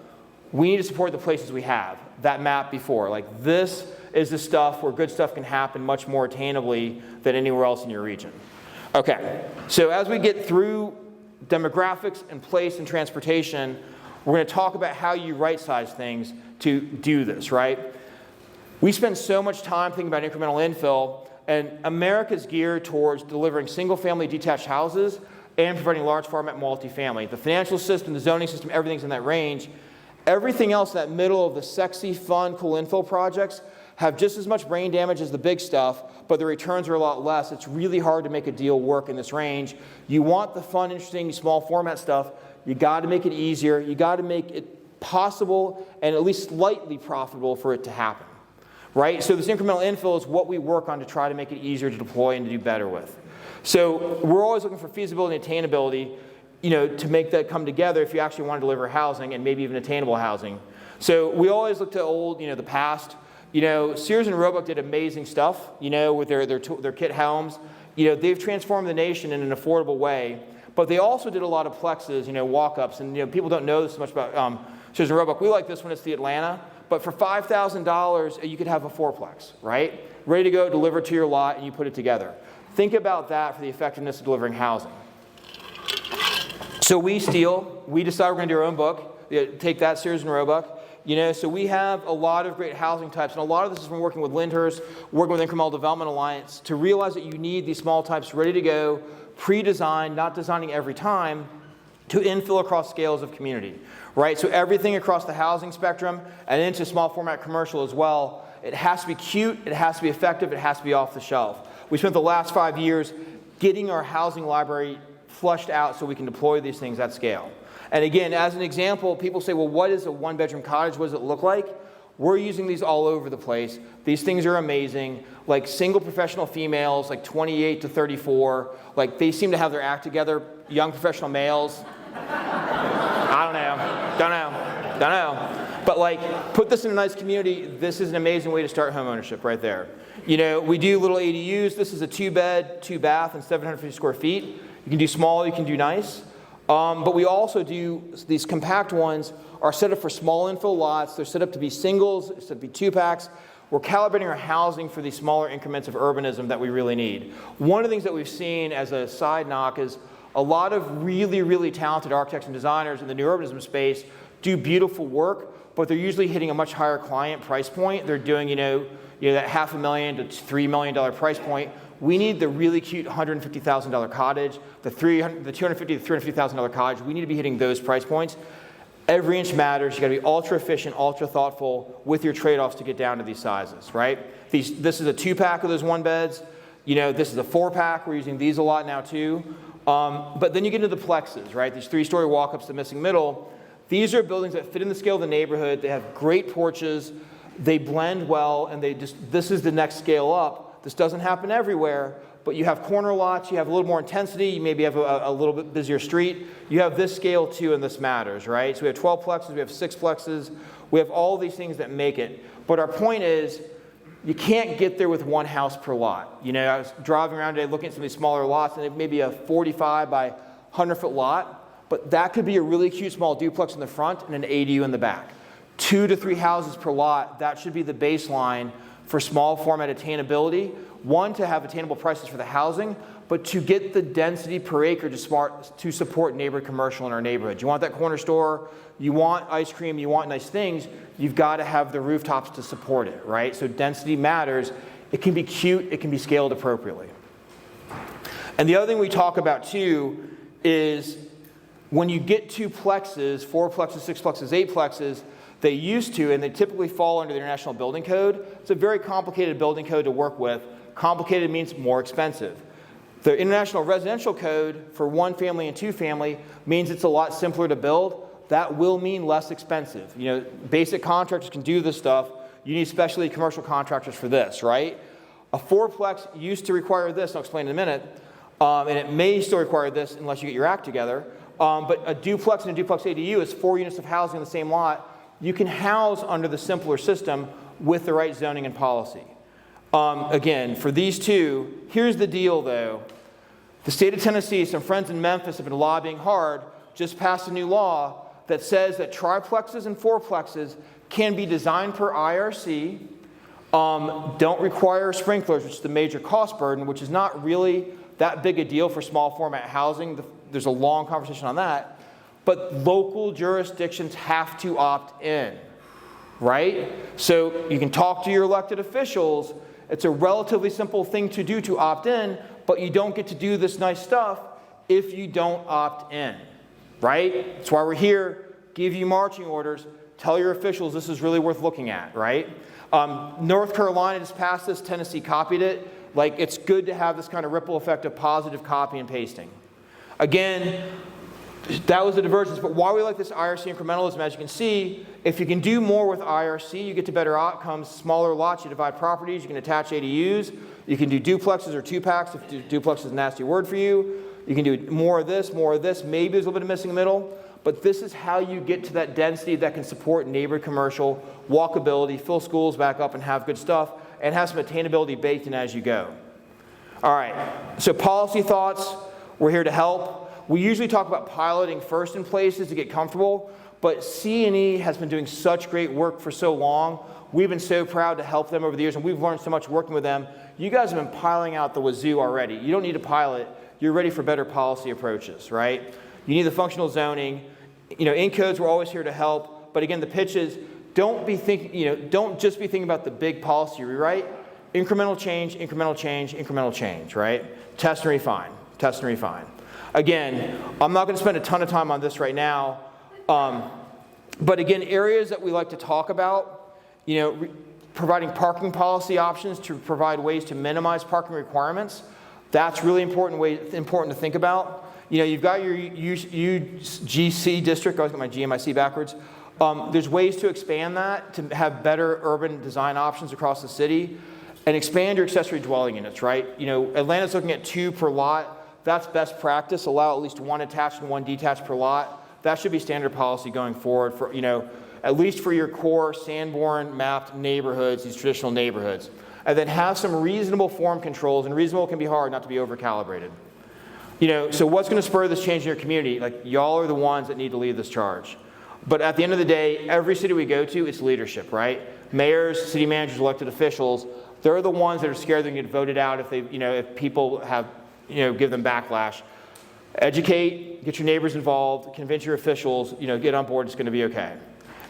Speaker 2: we need to support the places we have. That map before, like this is the stuff where good stuff can happen much more attainably than anywhere else in your region. Okay, so as we get through demographics and place and transportation, we're going to talk about how you right-size things to do this, right? We spend so much time thinking about incremental infill, and America's geared towards delivering single-family detached houses and providing large format multifamily. The financial system, the zoning system, everything's in that range. Everything else in that middle of the sexy, fun, cool infill projects have just as much brain damage as the big stuff, but the returns are a lot less. It's really hard to make a deal work in this range. You want the fun, interesting, small format stuff. You got to make it easier. You got to make it possible and at least slightly profitable for it to happen, right? So this incremental infill is what we work on to try to make it easier to deploy and to do better with. So we're always looking for feasibility and attainability, to make that come together if you actually want to deliver housing and maybe even attainable housing. So we always look to the past. Sears and Roebuck did amazing stuff, with their kit homes. They've transformed the nation in an affordable way, but they also did a lot of plexes, walk-ups, and people don't know this much about Sears and Roebuck. We like this one, it's the Atlanta, but for $5,000, you could have a fourplex, right? Ready to go, delivered to your lot, and you put it together. Think about that for the effectiveness of delivering housing. So we decide we're going to do our own book, take that, Sears and Roebuck. So we have a lot of great housing types, and a lot of this is from working with Lyndhurst, working with Incremental Development Alliance, to realize that you need these small types ready to go, pre-designed, not designing every time, to infill across scales of community, right? So everything across the housing spectrum and into small format commercial as well, it has to be cute, it has to be effective, it has to be off the shelf. We spent the last 5 years getting our housing library flushed out so we can deploy these things at scale. And again, as an example, people say, well, what is a one-bedroom cottage? What does it look like? We're using these all over the place. These things are amazing. Like single professional females, like 28 to 34, like they seem to have their act together. Young professional males. I don't know. But like, put this in a nice community. This is an amazing way to start home ownership right there. We do little ADUs. This is a 2-bed, 2-bath, and 750 square feet. You can do small, you can do nice. But we also do, these compact ones are set up for small infill lots. They're set up to be singles, set up to be 2-packs. We're calibrating our housing for these smaller increments of urbanism that we really need. One of the things that we've seen as a side knock is a lot of really, really talented architects and designers in the new urbanism space do beautiful work, but they're usually hitting a much higher client price point. They're doing, that $500,000 to $3 million price point. We need the really cute $150,000 cottage, the $250,000 to $350,000 cottage. We need to be hitting those price points. Every inch matters. You got to be ultra efficient, ultra thoughtful with your trade-offs to get down to these sizes, right? This is a 2-pack of those 1-beds. This is a 4-pack. We're using these a lot now too. But then you get into the plexes, right? These 3-story walk-ups, the missing middle. These are buildings that fit in the scale of the neighborhood. They have great porches. They blend well, and this is the next scale up. This doesn't happen everywhere, but you have corner lots, you have a little more intensity, you maybe have a little bit busier street. You have this scale too, and this matters, right? So we have 12 plexes, we have 6 plexes, we have all these things that make it. But our point is, you can't get there with one house per lot. I was driving around today looking at some of these smaller lots, and it may be a 45 by 100-foot lot, but that could be a really cute small duplex in the front and an ADU in the back. 2 to 3 houses per lot, that should be the baseline for small format attainability. One, to have attainable prices for the housing, but to get the density per acre to support neighborhood commercial in our neighborhood. You want that corner store, you want ice cream, you want nice things, you've got to have the rooftops to support it, right? So density matters. It can be cute, it can be scaled appropriately. And the other thing we talk about too is when you get to plexes, 4 plexes, 6 plexes, 8 plexes, they used to, and they typically fall under the International Building Code. It's a very complicated building code to work with. Complicated means more expensive. The International Residential Code for 1 family and 2 family means it's a lot simpler to build. That will mean less expensive. You know, basic contractors can do this stuff. You need specialty commercial contractors for this, right? A 4-plex used to require this, and I'll explain in a minute, and it may still require this unless you get your act together. But a duplex and a duplex ADU is 4 units of housing in the same lot. You can house under the simpler system with the right zoning and policy. Again, for these two, here's the deal though. The state of Tennessee, some friends in Memphis have been lobbying hard, just passed a new law that says that triplexes and 4plexes can be designed per IRC, don't require sprinklers, which is the major cost burden, which is not really that big a deal for small format housing. There's a long conversation on that. But local jurisdictions have to opt in, right? So you can talk to your elected officials. It's a relatively simple thing to do to opt in, but you don't get to do this nice stuff if you don't opt in, right? That's why we're here, give you marching orders, tell your officials this is really worth looking at, right? North Carolina just passed this, Tennessee copied it. Like, it's good to have this kind of ripple effect of positive copy and pasting. Again, that was the divergence, but why we like this IRC incrementalism, as you can see, if you can do more with IRC, you get to better outcomes. Smaller lots, you divide properties, you can attach ADUs, you can do duplexes or 2-packs if duplex is a nasty word for you. You can do more of this, maybe there's a little bit of missing in the middle, but this is how you get to that density that can support neighborhood commercial, walkability, fill schools back up and have good stuff, and have some attainability baked in as you go. All right, so policy thoughts, we're here to help. We usually talk about piloting first in places to get comfortable, but C&E has been doing such great work for so long. We've been so proud to help them over the years, and we've learned so much working with them. You guys have been piling out the wazoo already. You don't need to pilot. You're ready for better policy approaches, right? You need the functional zoning. You know, in codes, we're always here to help. But again, the pitch is don't just be thinking about the big policy rewrite. Incremental change, incremental change, incremental change, right? Test and refine, test and refine. Again, I'm not going to spend a ton of time on this right now, but again, areas that we like to talk about, you know, providing parking policy options to provide ways to minimize parking requirements. That's really important to think about. You know, you've got your UGC district. I always get my GMIC backwards. There's ways to expand that to have better urban design options across the city, and expand your accessory dwelling units. Right? You know, Atlanta's looking at 2 per lot. That's best practice. Allow at least 1 attached and 1 detached per lot. That should be standard policy going forward for, you know, at least for your core Sanborn mapped neighborhoods, these traditional neighborhoods. And then have some reasonable form controls, and reasonable can be hard, not to be over-calibrated. You know, so what's going to spur this change in your community? Like, y'all are the ones that need to lead this charge. But at the end of the day, every city we go to, it's leadership, right? Mayors, city managers, elected officials, they're the ones that are scared they're going to get voted out if they, you know, if people have, you know, give them backlash. Educate, get your neighbors involved, convince your officials, you know, get on board, it's going to be okay.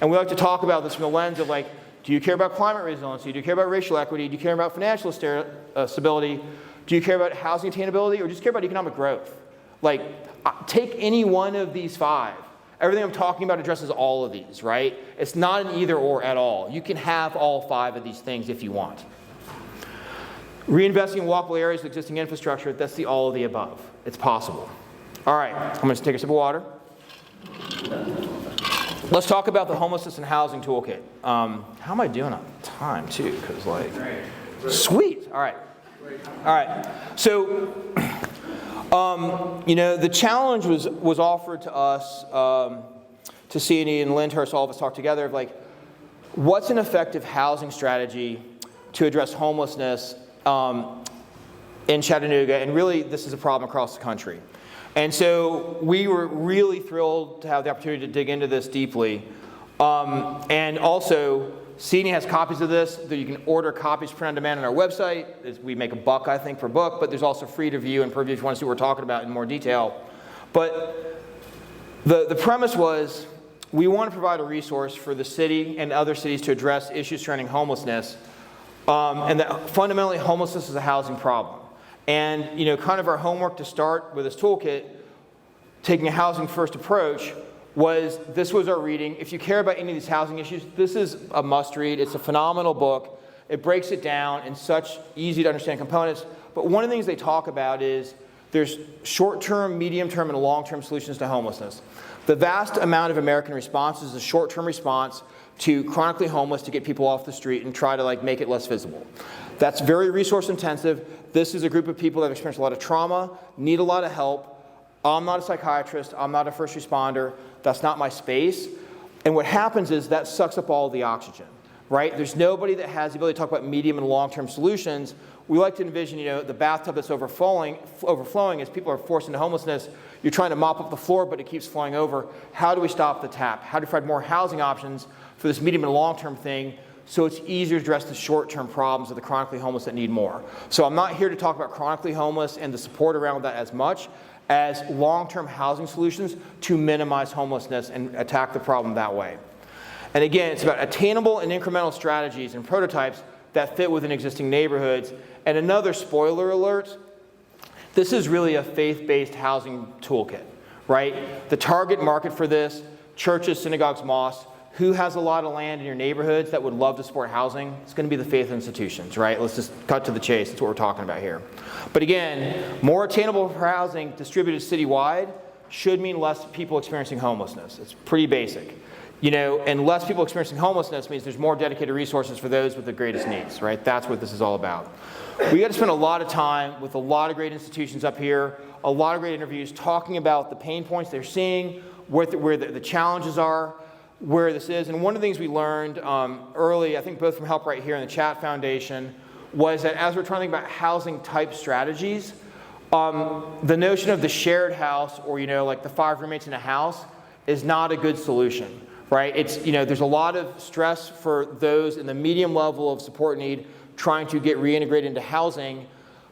Speaker 2: And we like to talk about this from the lens of, like, do you care about climate resiliency? Do you care about racial equity? Do you care about financial stability? Do you care about housing attainability, or just care about economic growth? Like, take any one of these 5. Everything I'm talking about addresses all of these, right? It's not an either or at all. You can have all 5 of these things if you want. Reinvesting in walkable areas with existing infrastructure, that's the all of the above. It's possible. All right, I'm going to take a sip of water. Let's talk about the homelessness and housing toolkit. How am I doing on time, too? Because, like, sweet. All right. All right. So, you know, the challenge was offered to us, to C&E and Lyndhurst, all of us talked together, of, like, what's an effective housing strategy to address homelessness in Chattanooga, and really this is a problem across the country. And so we were really thrilled to have the opportunity to dig into this deeply. And also, C&E has copies of this that you can order copies print on demand on our website. We make $1, I think, per book, but there's also free to view and preview if you want to see what we're talking about in more detail. But the premise was we want to provide a resource for the city and other cities to address issues surrounding homelessness. And that fundamentally homelessness is a housing problem. And kind of our homework to start with this toolkit, taking a housing first approach, this was our reading. If you care about any of these housing issues, this is a must read. It's a phenomenal book. It breaks it down in such easy to understand components. But one of the things they talk about is there's short-term, medium-term, and long-term solutions to homelessness. The vast amount of American response is a short-term response to chronically homeless to get people off the street and try to make it less visible. That's very resource intensive. This is a group of people that have experienced a lot of trauma, need a lot of help. I'm not a psychiatrist. I'm not a first responder. That's not my space. And what happens is that sucks up all the oxygen, right? There's nobody that has the ability to talk about medium and long-term solutions. We like to envision, the bathtub that's overflowing as people are forced into homelessness. You're trying to mop up the floor, but it keeps flowing over. How do we stop the tap? How do we find more housing options for this medium and long-term thing so it's easier to address the short-term problems of the chronically homeless that need more? So I'm not here to talk about chronically homeless and the support around that as much as long-term housing solutions to minimize homelessness and attack the problem that way. And again, it's about attainable and incremental strategies and prototypes that fit within existing neighborhoods. And another spoiler alert, this is really a faith-based housing toolkit, right? The target market for this, churches, synagogues, mosques. Who has a lot of land in your neighborhoods that would love to support housing? It's going to be the faith institutions, right? Let's just cut to the chase. That's what we're talking about here. But again, more attainable housing distributed citywide should mean less people experiencing homelessness. It's pretty basic. And less people experiencing homelessness means there's more dedicated resources for those with the greatest needs, right? That's what this is all about. We got to spend a lot of time with a lot of great institutions up here, a lot of great interviews talking about the pain points they're seeing, where the challenges are, where this is. And one of the things we learned early, I think both from Help Right Here and the Chat Foundation, was that as we're trying to think about housing type strategies, the notion of the shared house or, the 5 roommates in a house is not a good solution, right? It's, there's a lot of stress for those in the medium level of support need trying to get reintegrated into housing.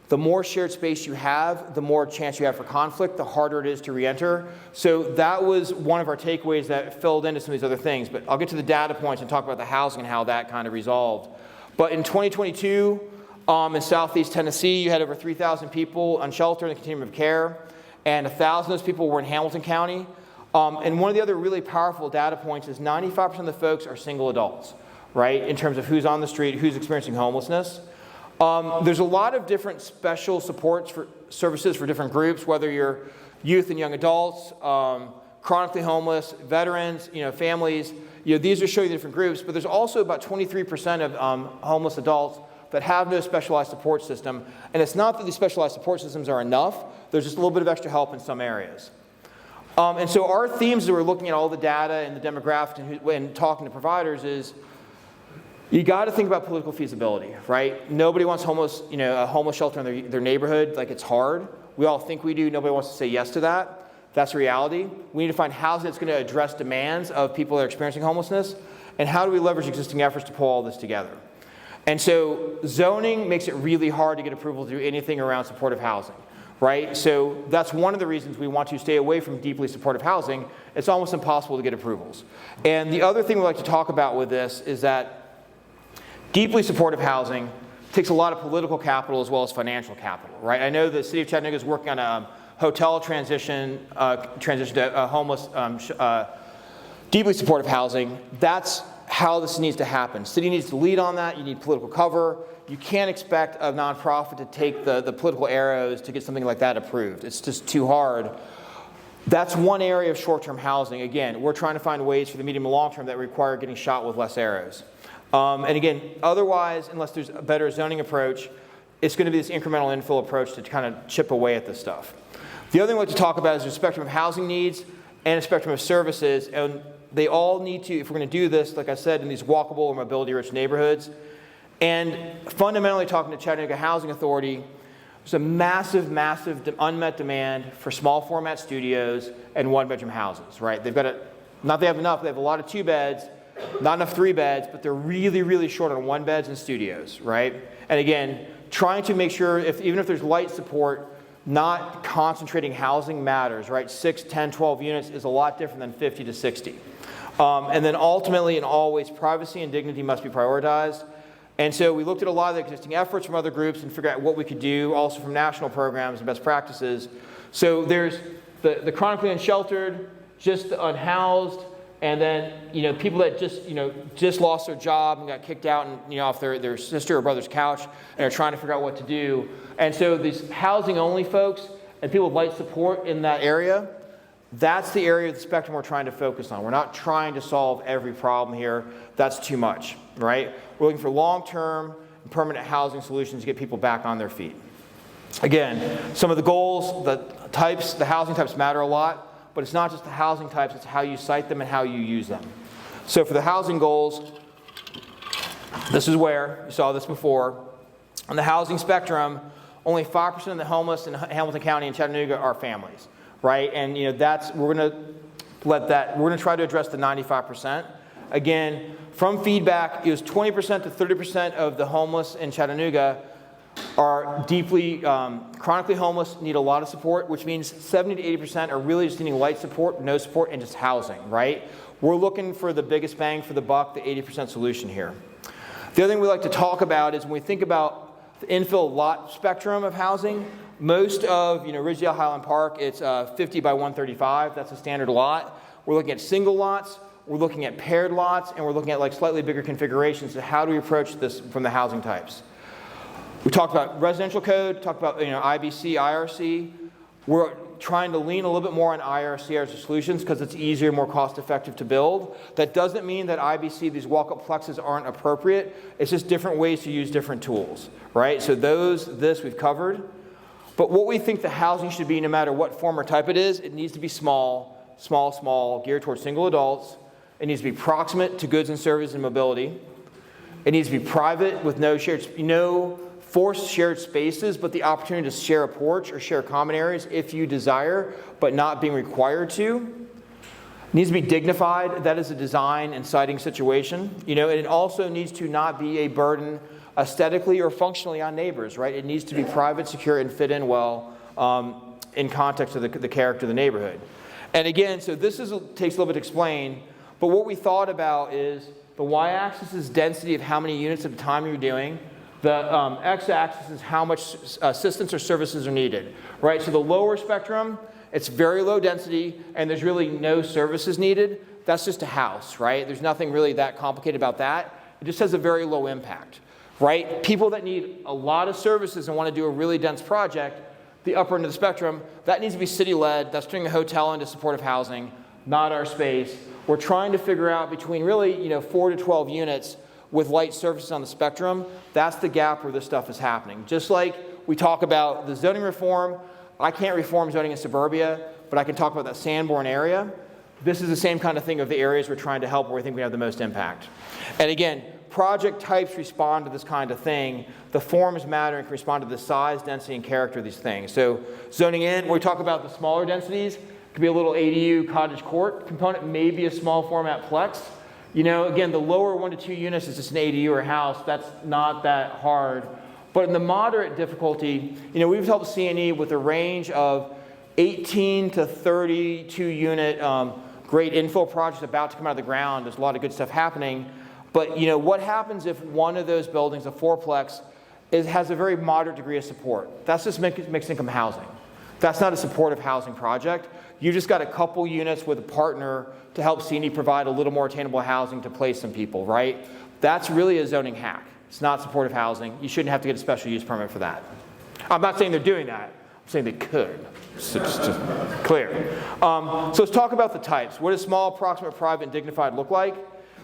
Speaker 2: The more shared space you have, the more chance you have for conflict, the harder it is to reenter. So that was one of our takeaways that filled into some of these other things. But I'll get to the data points and talk about the housing and how that kind of resolved. But in 2022, in Southeast Tennessee, you had over 3,000 people unsheltered in the continuum of care, and 1,000 of those people were in Hamilton County. And one of the other really powerful data points is 95% of the folks are single adults, right, in terms of who's on the street, who's experiencing homelessness. There's a lot of different special services for different groups, whether you're youth and young adults, chronically homeless, veterans, families. These are showing different groups, but there's also about 23% of homeless adults that have no specialized support system. And it's not that these specialized support systems are enough. There's just a little bit of extra help in some areas. And so our themes that we're looking at all the data and the demographics and talking to providers is, you got to think about political feasibility, right? Nobody wants a homeless shelter in their neighborhood. It's hard. We all think we do. Nobody wants to say yes to that. That's reality. We need to find housing that's going to address demands of people that are experiencing homelessness. And how do we leverage existing efforts to pull all this together? And so zoning makes it really hard to get approval to do anything around supportive housing, right? So that's one of the reasons we want to stay away from deeply supportive housing. It's almost impossible to get approvals. And the other thing we like to talk about with this is that deeply supportive housing takes a lot of political capital as well as financial capital, right? I know the city of Chattanooga is working on a hotel transition to homeless, deeply supportive housing. That's how this needs to happen. City needs to lead on that. You need political cover. You can't expect a nonprofit to take the political arrows to get something like that approved. It's just too hard. That's one area of short-term housing. Again, we're trying to find ways for the medium and long-term that require getting shot with less arrows. And again, otherwise, unless there's a better zoning approach, it's going to be this incremental infill approach to kind of chip away at this stuff. The other thing we'd like to talk about is a spectrum of housing needs and a spectrum of services. And they all need to, if we're going to do this, like I said, in these walkable or mobility-rich neighborhoods. And fundamentally talking to Chattanooga Housing Authority, there's a massive, massive unmet demand for small format studios and one-bedroom houses, right? They've got not they have enough, they have a lot of 2 beds, not enough 3 beds, but they're really, really short on 1 beds and studios, right? And again, trying to make sure, even if there's light support, not concentrating housing matters, right? 6, 10, 12 units is a lot different than 50 to 60. And then ultimately and always, privacy and dignity must be prioritized. And so we looked at a lot of the existing efforts from other groups and figured out what we could do, also from national programs and best practices. So there's the chronically unsheltered, just the unhoused, and then, people that just lost their job and got kicked out and, off their sister or brother's couch and are trying to figure out what to do. And so these housing-only folks and people with light support in that area, that's the area of the spectrum we're trying to focus on. We're not trying to solve every problem here. That's too much, right? We're looking for long-term, permanent housing solutions to get people back on their feet. Again, some of the goals, the housing types matter a lot. But it's not just the housing types, it's how you site them and how you use them. So for the housing goals, this is where, you saw this before, on the housing spectrum, only 5% of the homeless in Hamilton County and Chattanooga are families, right? And we're going to try to address the 95%. Again, from feedback, it was 20% to 30% of the homeless in Chattanooga are deeply chronically homeless, need a lot of support, which means 70 to 80% are really just needing light support, no support, and just housing, right? We're looking for the biggest bang for the buck, the 80% solution here. The other thing we like to talk about is when we think about the infill lot spectrum of housing, most of, Ridgedale Highland Park, it's 50 by 135, that's a standard lot. We're looking at single lots, we're looking at paired lots, and we're looking at slightly bigger configurations. So how do we approach this from the housing types? We talked about residential code, talked about IBC, IRC. We're trying to lean a little bit more on IRC as a solutions because it's easier, more cost-effective to build. That doesn't mean that IBC, these walk-up plexes, aren't appropriate. It's just different ways to use different tools, right? So this we've covered. But what we think the housing should be, no matter what form or type it is, it needs to be small, geared towards single adults. It needs to be proximate to goods and services and mobility. It needs to be private with no forced shared spaces, but the opportunity to share a porch or share common areas if you desire, but not being required to. It needs to be dignified. That is a design and siting situation. And it also needs to not be a burden aesthetically or functionally on neighbors, right? It needs to be private, secure, and fit in well in context of the character of the neighborhood. And again, so this takes a little bit to explain, but what we thought about is the y-axis is density of how many units at a time you're doing. The x-axis is how much assistance or services are needed, right? So the lower spectrum, it's very low density, and there's really no services needed. That's just a house, right? There's nothing really that complicated about that. It just has a very low impact, right? People that need a lot of services and want to do a really dense project, the upper end of the spectrum, that needs to be city-led. That's turning a hotel into supportive housing, not our space. We're trying to figure out between really, 4 to 12 units with light surfaces on the spectrum. That's the gap where this stuff is happening. Just like we talk about the zoning reform, I can't reform zoning in suburbia, but I can talk about that Sanborn area. This is the same kind of thing of the areas we're trying to help where we think we have the most impact. And again, project types respond to this kind of thing. The forms matter and can respond to the size, density, and character of these things. So zoning in, when we talk about the smaller densities, it could be a little ADU cottage court component, maybe a small format plex. Again, the lower 1 to 2 units is just an ADU or a house. That's not that hard. But in the moderate difficulty, we've helped C&E with a range of 18 to 32 unit great infill projects about to come out of the ground. There's a lot of good stuff happening. But what happens if one of those buildings, a fourplex, has a very moderate degree of support? That's just mixed income housing. That's not a supportive housing project. You just got a couple units with a partner to help C&E provide a little more attainable housing to place some people, right? That's really a zoning hack. It's not supportive housing. You shouldn't have to get a special use permit for that. I'm not saying they're doing that. I'm saying they could. So just clear. So let's talk about the types. What does small, proximate, private, and dignified look like?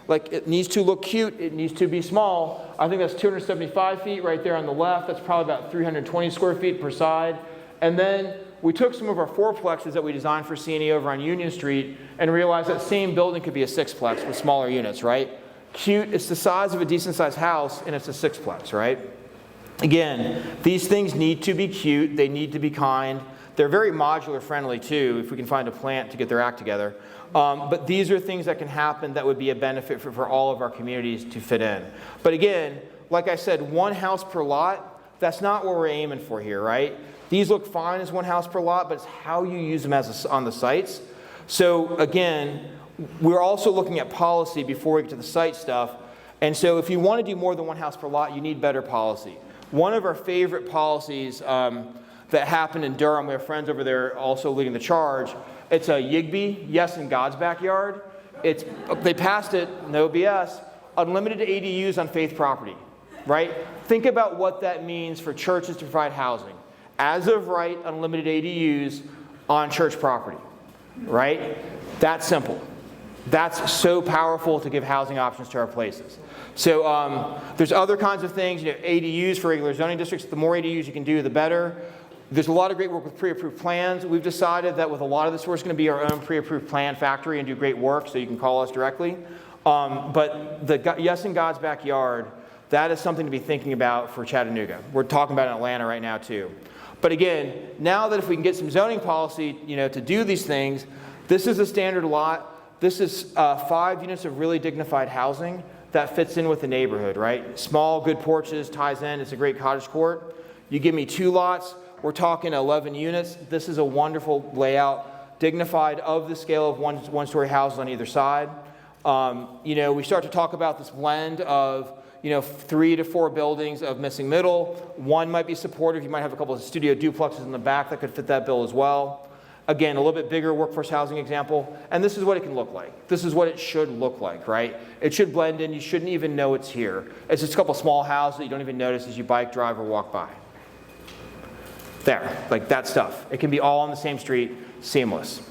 Speaker 2: Like, it needs to look cute. It needs to be small. I think that's 275 feet right there on the left. That's probably about 320 square feet per side. And then we took some of our fourplexes that we designed for C&E over on Union Street and realized that same building could be a sixplex with smaller units, right? Cute, it's the size of a decent sized house and it's a sixplex, right? Again, these things need to be cute, they need to be kind. They're very modular friendly too, if we can find a plant to get their act together. But these are things that can happen that would be a benefit for all of our communities to fit in. But again, like I said, one house per lot, that's not what we're aiming for here, right? These look fine as one house per lot, but it's how you use them on the sites. So again, we're also looking at policy before we get to the site stuff. And so if you want to do more than one house per lot, you need better policy. One of our favorite policies that happened in Durham, we have friends over there also leading the charge, it's a YIGBY, yes in God's backyard. They passed it, no BS, unlimited ADUs on faith property, right? Think about what that means for churches to provide housing. As of right, unlimited ADUs on church property, right? That's simple. That's so powerful to give housing options to our places. So there's other kinds of things, ADUs for regular zoning districts. The more ADUs you can do, the better. There's a lot of great work with pre-approved plans. We've decided that with a lot of this, we're just going to be our own pre-approved plan factory and do great work, so you can call us directly. But the yes in God's backyard, that is something to be thinking about for Chattanooga. We're talking about it in Atlanta right now too. But again, now that if we can get some zoning policy, to do these things, this is a standard lot. This is 5 units of really dignified housing that fits in with the neighborhood, right? Small, good porches, ties in. It's a great cottage court. You give me 2 lots, we're talking 11 units. This is a wonderful layout, dignified of the scale of one-story houses on either side. We start to talk about this blend of 3 to 4 buildings of missing middle. One might be supportive. You might have a couple of studio duplexes in the back that could fit that bill as well. Again, a little bit bigger workforce housing example. And this is what it can look like. This is what it should look like, right? It should blend in. You shouldn't even know it's here. It's just a couple small houses that you don't even notice as you bike, drive, or walk by. There, like that stuff. It can be all on the same street, seamless.